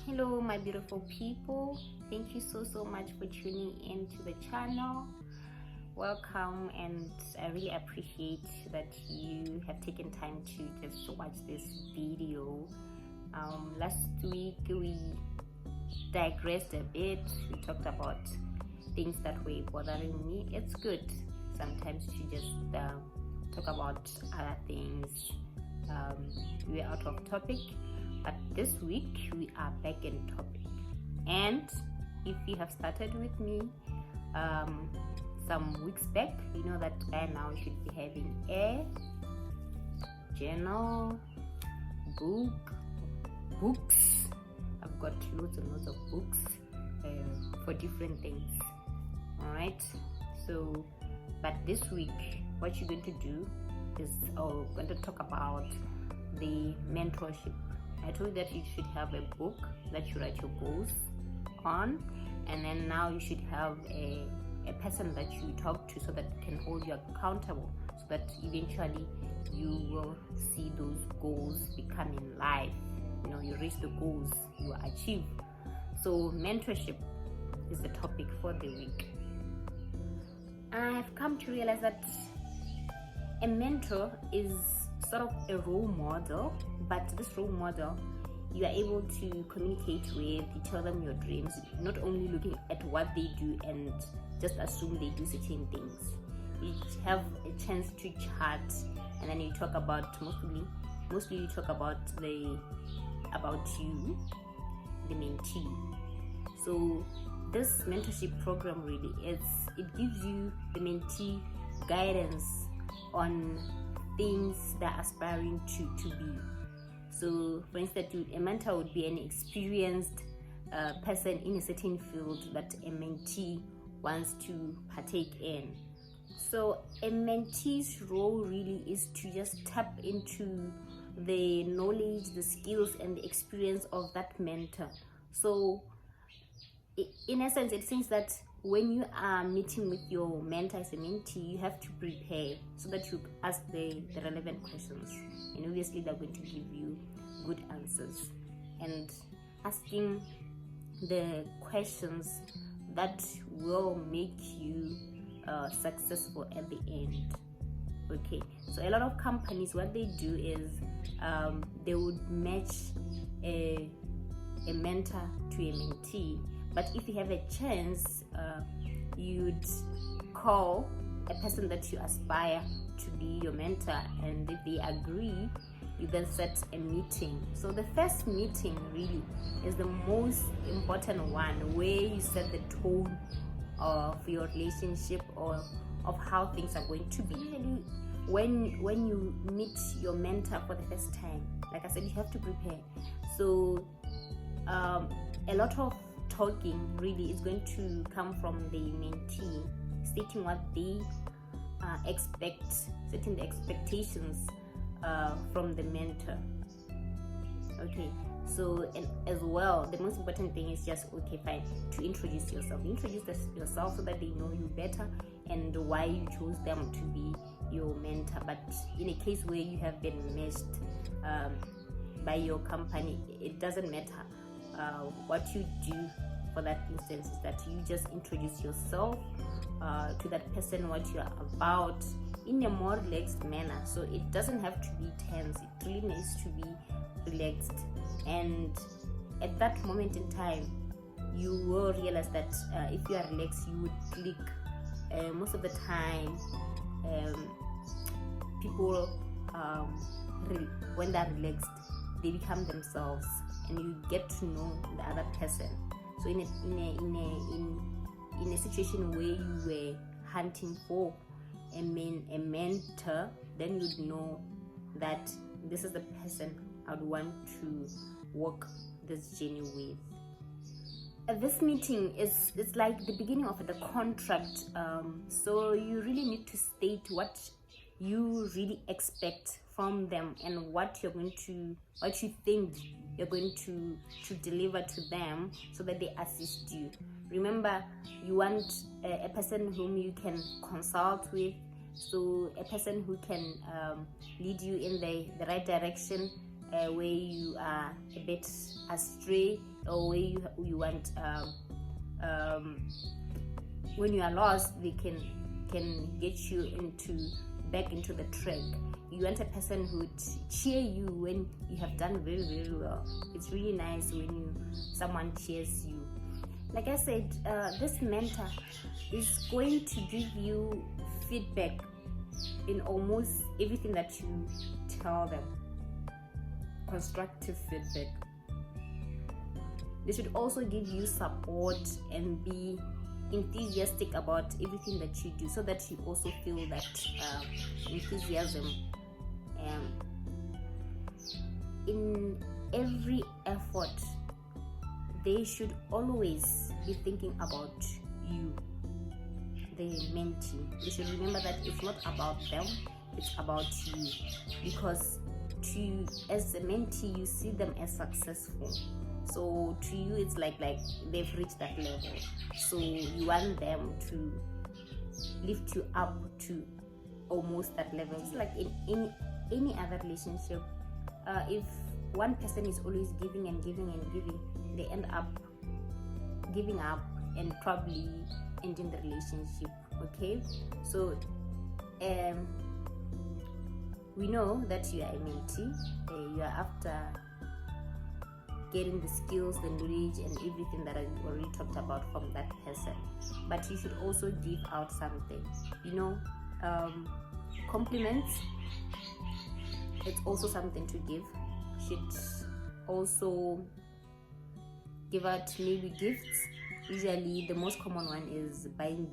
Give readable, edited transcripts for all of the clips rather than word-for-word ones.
Hello my beautiful people, thank you so much for tuning into the channel. Welcome, and I really appreciate that you have taken time to just watch this video. Last week we digressed a bit. We talked about things that were bothering me. It's good sometimes to just talk about other things. We're out of topic, but this week we are back in topic. And if you have started with me some weeks back, you know that by now you should be having a journal, books. I've got loads and loads of books for different things. All right, so but this week what you're going to do is we're going to talk about the mentorship. I told you that you should have a book that you write your goals on, and then now you should have a person that you talk to so that can hold you accountable, so that eventually you will see those goals becoming life. You know, you reach the goals you achieve. So mentorship is the topic for the week. I've come to realize that a mentor is sort of a role model, but this role model you are able to communicate with. You tell them your dreams, not only looking at what they do and just assume they do certain things. You have a chance to chat, and then you talk about mostly you talk about you, the mentee. So this mentorship program really it gives you, the mentee, guidance on things they're aspiring to be. So for instance, a mentor would be an experienced person in a certain field that a mentee wants to partake in. So a mentee's role really is to just tap into the knowledge, the skills, and the experience of that mentor. So in essence, it seems that when you are meeting with your mentor as a mentee, you have to prepare so that you ask the relevant questions, and obviously they're going to give you good answers, and asking the questions that will make you successful at the end. Okay, so a lot of companies, what they do is they would match a mentor to a mentee. But if you have a chance, you'd call a person that you aspire to be your mentor, and if they agree, you then set a meeting. So the first meeting really is the most important one, where you set the tone of your relationship or of how things are going to be. When you meet your mentor for the first time, like I said, you have to prepare. So a lot of talking really is going to come from the mentee, stating what they expect, setting the expectations from the mentor. Okay, so and as well, the most important thing is just, okay, fine, to introduce yourself so that they know you better and why you chose them to be your mentor. But in a case where you have been matched by your company, it doesn't matter. What you do for that instance is that you just introduce yourself to that person, what you are about, in a more relaxed manner. So it doesn't have to be tense, it really needs to be relaxed. And at that moment in time, you will realize that if you are relaxed, you would click. Most of the time, people when they're relaxed, they become themselves, and you get to know the other person. So in a situation where you were hunting for a mentor, then you'd know that this is the person I'd want to walk this journey with. This meeting it's like the beginning of the contract. So you really need to state what you really expect from them, and what you think you're going to deliver to them, so that they assist you. Remember, you want a person whom you can consult with, so a person who can lead you in the right direction, where you are a bit astray, or where you want when you are lost, they can get you back into the track. You want a person who would cheer you when you have done very, very well. It's really nice when someone cheers you. Like I said, this mentor is going to give you feedback in almost everything that you tell them. Constructive feedback. They should also give you support and be enthusiastic about everything that you do, so that you also feel that enthusiasm. In every effort, they should always be thinking about you, the mentee. You should remember that it's not about them, it's about you, because as a mentee, you see them as successful. So to you, it's like they've reached that level. So you want them to lift you up to almost that level. It's like in any other relationship. If one person is always giving and giving and giving, they end up giving up and probably ending the relationship. Okay, so we know that you are a mentee. You are after getting the skills, the knowledge, and everything that I already talked about from that person. But you should also give out something. Compliments. It's also something to give. You should also give out maybe gifts. Usually, the most common one is buying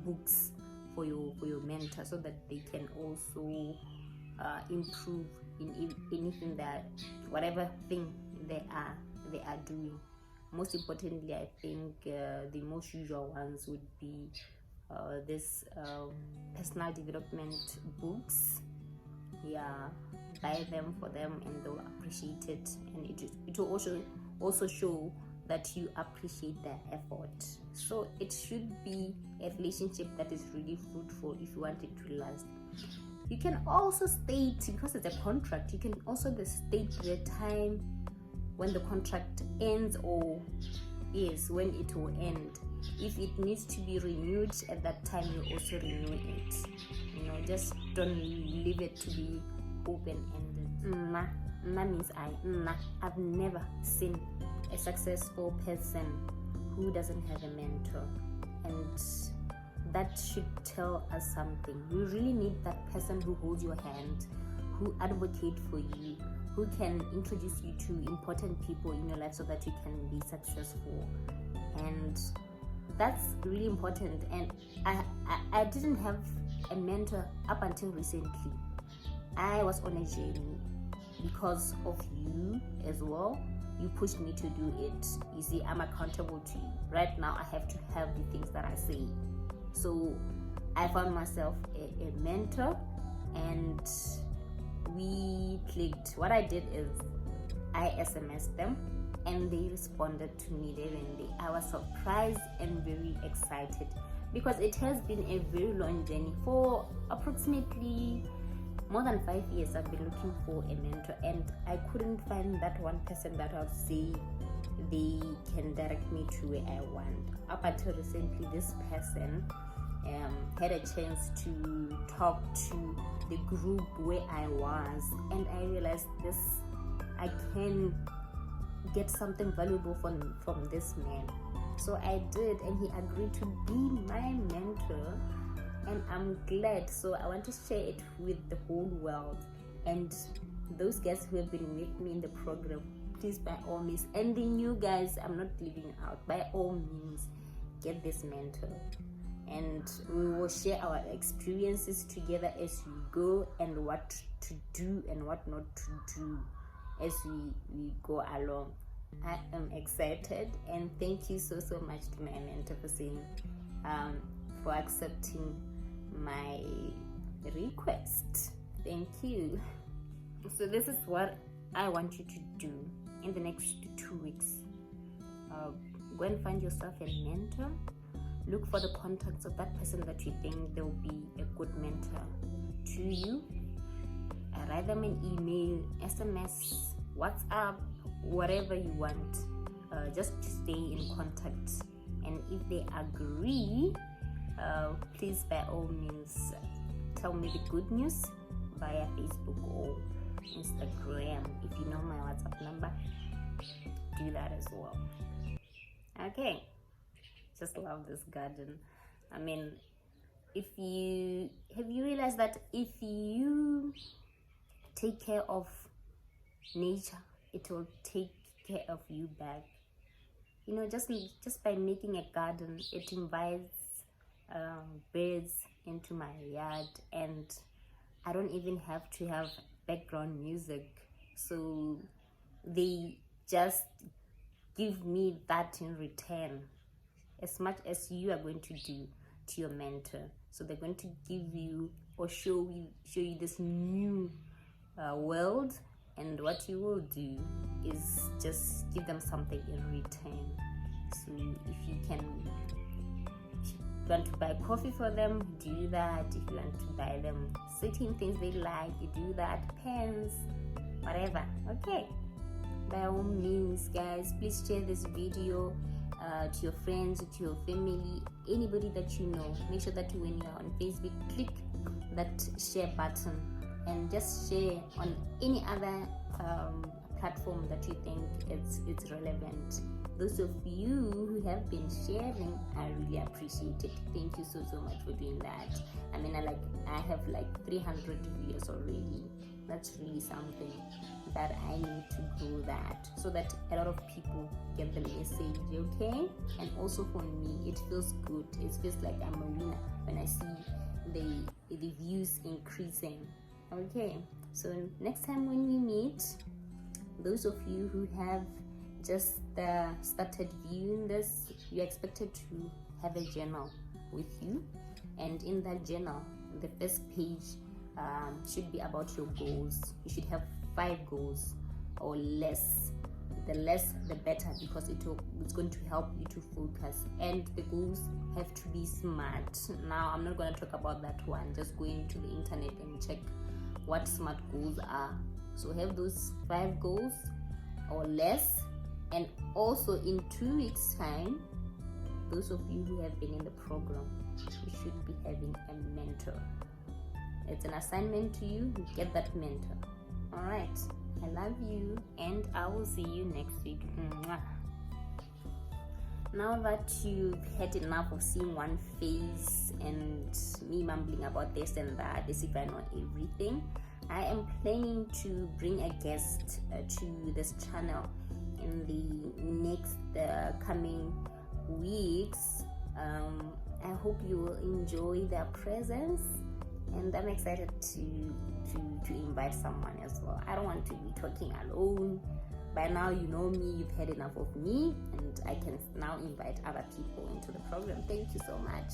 books for your mentor, so that they can also improve in anything whatever thing they are doing. Most importantly, I think the most usual ones would be this personal development books. Yeah, buy them for them and they'll appreciate it, and it will also show that you appreciate their effort. So it should be a relationship that is really fruitful if you want it to last. You can also state, because it's a contract, you can also state the time when the contract ends, or when it will end. If it needs to be renewed at that time, you also renew it. Just don't leave it to be open-ended. Means I've never seen a successful person who doesn't have a mentor, and that should tell us something. You really need that person who holds your hand, who advocate for you, who can introduce you to important people in your life so that you can be successful. And that's really important. And I didn't have a mentor up until recently. I was on a journey because of you as well. You pushed me to do it. You see, I'm accountable to you. Right now, I have to have the things that I say. So I found myself a mentor, and we clicked. What I did is I SMS'd them, and they responded to me there and there. I was surprised and very excited, because it has been a very long journey. For approximately more than 5 years, I've been looking for a mentor, and I couldn't find that one person that I would say they can direct me to where I want. Up until recently, this person had a chance to talk to the group where I was, and I realized I can get something valuable from this man. So I did, and he agreed to be my mentor, and I'm glad. So I want to share it with the whole world, and those guys who have been with me in the program, please, by all means, and the new guys, I'm not leaving out, by all means, get this mentor, and we will share our experiences together as we go, and what to do and what not to do as we go along. I am excited, and thank you so much to my mentor for accepting my request. Thank you. So this is what I want you to do in the next 2 weeks. Go and find yourself a mentor. Look for the contacts of that person that you think they'll be a good mentor to you. Write them an email, SMS, WhatsApp, whatever you want. Just to stay in contact. And if they agree, please by all means tell me the good news via Facebook or Instagram. If you know my WhatsApp number, do that as well. Okay, just love this garden. I mean, have you realized that if you take care of nature, it will take care of you back? Just by making a garden, it invites birds into my yard, and I don't even have to have background music, so they just give me that in return, as much as you are going to do to your mentor. So they're going to give you or show you this new world, and what you will do is just give them something in return. So if you want to buy coffee for them, do that. If you want to buy them certain things they like, you do that. Pens, whatever. Okay, by all means, guys, please share this video to your friends, to your family, anybody that you know. Make sure that when you're on Facebook, click that share button and just share on any other platform that you think it's relevant. Those of you who have been sharing, I really appreciate it. Thank you so much for doing that. I mean, I have like 300 viewers already. That's really something that I need to grow that, so that a lot of people get the message. Okay, and also for me, it feels good. It feels like I'm a winner when I see the views increasing. Okay, so next time when we meet, those of you who have just started viewing this, you're expected to have a journal with you, and in that journal, the first page should be about your goals. You should have 5 goals or less. The less the better, because it's going to help you to focus, and the goals have to be smart. Now I'm not going to talk about that one. Just go into the internet and check what smart goals are. So have those 5 goals or less. And also in 2 weeks time, those of you who have been in the program, you should be having a mentor. It's an assignment to you. Get that mentor. All right, I love you, and I will see you next week. Mwah. Now that you've had enough of seeing one face and me mumbling about this and that, as if I know everything, I am planning to bring a guest to this channel in the next coming weeks. I hope you will enjoy their presence, and I'm excited to invite someone as well. I don't want to be talking alone. By now you know me, you've had enough of me, and I can now invite other people into the program. Thank you so much.